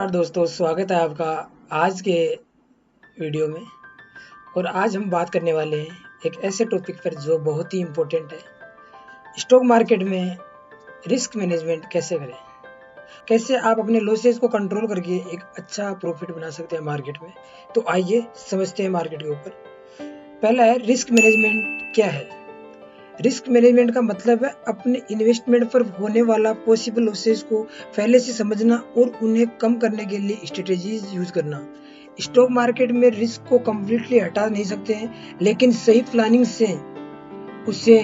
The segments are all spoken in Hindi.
नमस्कार दोस्तों, स्वागत है आपका आज के वीडियो में। और आज हम बात करने वाले हैं एक ऐसे टॉपिक पर जो बहुत ही इम्पोर्टेंट है। स्टॉक मार्केट में रिस्क मैनेजमेंट कैसे करें, कैसे आप अपने लॉसेस को कंट्रोल करके एक अच्छा प्रॉफिट बना सकते हैं मार्केट में। तो आइए समझते हैं मार्केट के ऊपर। पहला है रिस्क मैनेजमेंट क्या है। रिस्क मैनेजमेंट का मतलब है अपने इन्वेस्टमेंट पर होने वाला पॉसिबल लॉसेस को पहले से समझना और उन्हें कम करने के लिए स्ट्रेटजीज यूज करना। स्टॉक मार्केट में रिस्क को कम्प्लीटली हटा नहीं सकते हैं, लेकिन सही प्लानिंग से उसे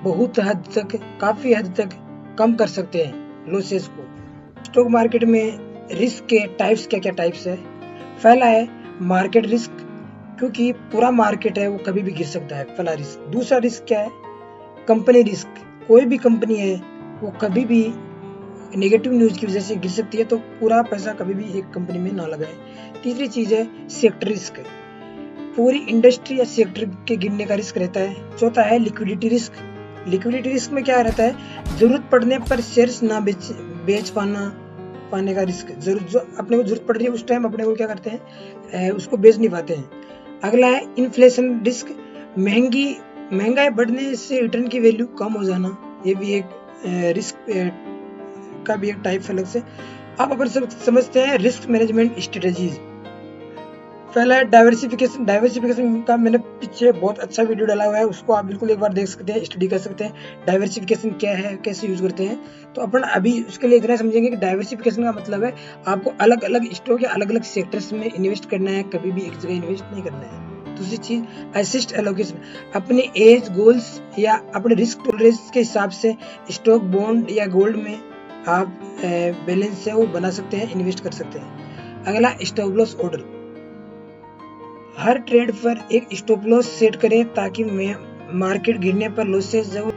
बहुत हद तक, काफी हद तक कम कर सकते हैं लॉसेस को। स्टॉक मार्केट में रिस्क के टाइप्स क्या क्या टाइप्स है। पहला है मार्केट रिस्क, क्योंकि पूरा मार्केट है वो कभी भी गिर सकता है, पहला रिस्क। दूसरा रिस्क क्या है, कंपनी रिस्क। कोई भी कंपनी है वो कभी भी नेगेटिव न्यूज की वजह से गिर सकती है, तो पूरा पैसा कभी भी एक कंपनी में ना लगाएं। तीसरी चीज है सेक्टर रिस्क, पूरी इंडस्ट्री या सेक्टर के गिरने का रिस्क रहता है। चौथा है लिक्विडिटी रिस्क। लिक्विडिटी रिस्क में क्या रहता है, जरूरत पड़ने पर शेयर्स ना बेच पाने का रिस्क। जो अपने को जरूरत पड़ रही है उस टाइम अपने को क्या करते हैं, उसको बेच नहीं पाते हैं। अगला है इन्फ्लेशन रिस्क, महंगाई बढ़ने से रिटर्न की वैल्यू कम हो जाना, ये भी एक रिस्क का भी एक टाइप अलग से। अब अपन सब समझते हैं रिस्क मैनेजमेंट स्ट्रेटजीज। पहला है डाइवर्सिफिकेशन। डाइवर्सिफिकेशन का मैंने पीछे बहुत अच्छा वीडियो डाला हुआ है, उसको आप बिल्कुल एक बार देख सकते हैं, स्टडी कर सकते हैं डाइवर्सिफिकेशन क्या है, कैसे यूज करते हैं। तो अपन अभी उसके लिए इतना समझेंगे कि डाइवर्सिफिकेशन का मतलब है आपको अलग अलग स्टॉक या अलग अलग सेक्टर्स में इन्वेस्ट करना है, कभी भी एक जगह इन्वेस्ट नहीं करना है। दूसरी चीज असिस्ट एलोकेशन, अपने एज गोल्स या अपने रिस्क टॉलरेंस के हिसाब से स्टॉक, बॉन्ड या गोल्ड में आप बैलेंस है वो बना सकते हैं, इन्वेस्ट कर सकते हैं। अगला स्टॉप लॉस ऑर्डर, हर ट्रेड पर एक स्टॉप लॉस सेट करें ताकि मार्केट गिरने पर लॉसेस जरूर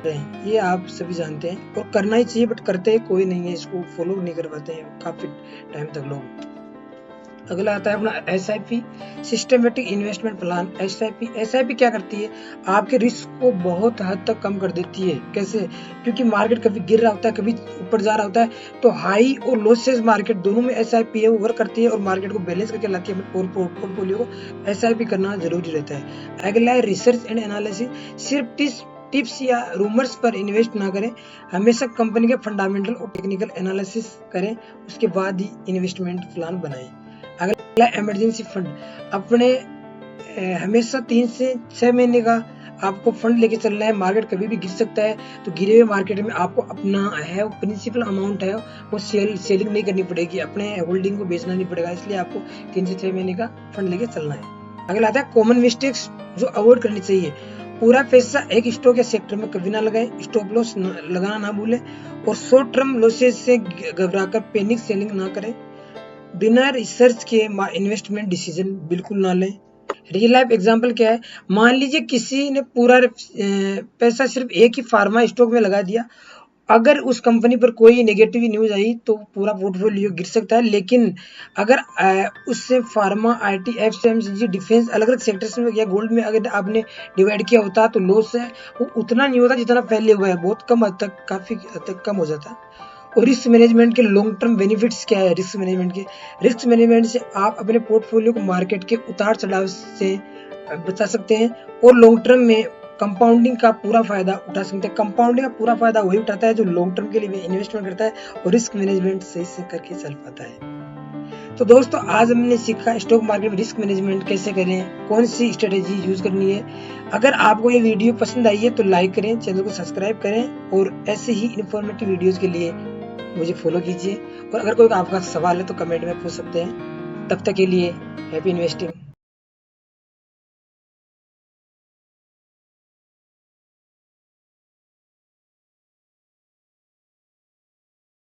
रहे। ये आप सभी जानते हैं और करना ही चाहिए, बट करते कोई नहीं है, इसको फॉलो नहीं कर पाते हैं काफी टाइम तक लोग। अगला आता है अपना SIP, systematic investment plan. SIP क्या करती है, आपके रिस्क को बहुत हद तक कम कर देती है। कैसे, क्योंकि मार्केट कभी गिर रहा होता है, कभी ऊपर जा रहा होता है, तो हाई और लॉसेस मार्केट दोनों में SIP है वो वर्क करती है और मार्केट को बैलेंस करके लाती है। पोर्टफोलियो को SIP करना जरूरी रहता है। अगला है रिसर्च एंड एनालिसिस, सिर्फ टिप्स या रूमर्स पर इन्वेस्ट ना करें, हमेशा कंपनी के फंडामेंटल और टेक्निकल एनालिसिस करें, उसके बाद ही इन्वेस्टमेंट प्लान बनाएं। अगला इमरजेंसी फंड, अपने हमेशा 3 से 6 महीने का आपको फंड लेके चलना है। मार्केट कभी भी गिर सकता है, तो गिरे हुए मार्केट में आपको अपना है प्रिंसिपल अमाउंट है वो सेलिंग नहीं करनी पड़ेगी, अपने होल्डिंग को बेचना नहीं पड़ेगा, इसलिए आपको 3 से 6 महीने का फंड लेके चलना है। अगला आता है कॉमन मिस्टेक्स जो अवॉइड करनी चाहिए, पूरा पैसा एक स्टॉक या सेक्टर में कभी ना लगाए, स्टॉप लॉस लगाना ना भूले और शॉर्ट टर्म लॉसेस से घबराकर पैनिक सेलिंग ना करें। बिना रिसर्च के इन्वेस्टमेंट डिसीजन बिल्कुल ना लें। रियल लाइफ एग्जांपल क्या है, मान लीजिए किसी ने पूरा पैसा सिर्फ एक ही फार्मा स्टॉक में लगा दिया, अगर उस कंपनी पर कोई नेगेटिव न्यूज आई तो पूरा पोर्टफोलियो गिर सकता है। लेकिन अगर उससे फार्मा, IT, FMCG, डिफेंस, अलग अलग सेक्टर्स में या गोल्ड में अगर आपने डिवाइड किया होता तो लॉस है वो उतना नहीं होता जितना पहले हुआ है, बहुत कम हद तक, काफी हद तक कम हो जाता है। और रिस्क मैनेजमेंट के लॉन्ग टर्म बेनिफिट्स क्या है। रिस्क मैनेजमेंट से आप अपने पोर्टफोलियो को मार्केट के उतार चढ़ाव से बचा सकते हैं और लॉन्ग टर्म में कंपाउंडिंग का पूरा फायदा उठा सकते हैं। कंपाउंडिंग का पूरा फायदा वही उठाता है जो लॉन्ग टर्म के लिए इन्वेस्टमेंट करता है और रिस्क मैनेजमेंट सही से करके चल पाता है। तो दोस्तों आज हमने सीखा स्टॉक मार्केट में रिस्क मैनेजमेंट कैसे करें, कौन सी स्ट्रेटेजी यूज करनी है। अगर आपको ये वीडियो पसंद आई है तो लाइक करें, चैनल को सब्सक्राइब करें और ऐसे ही इन्फॉर्मेटिव वीडियोस के लिए मुझे फॉलो कीजिए। और अगर कोई आपका सवाल है तो कमेंट में पूछ सकते हैं। तब तक के लिए हैप्पी इन्वेस्टिंग।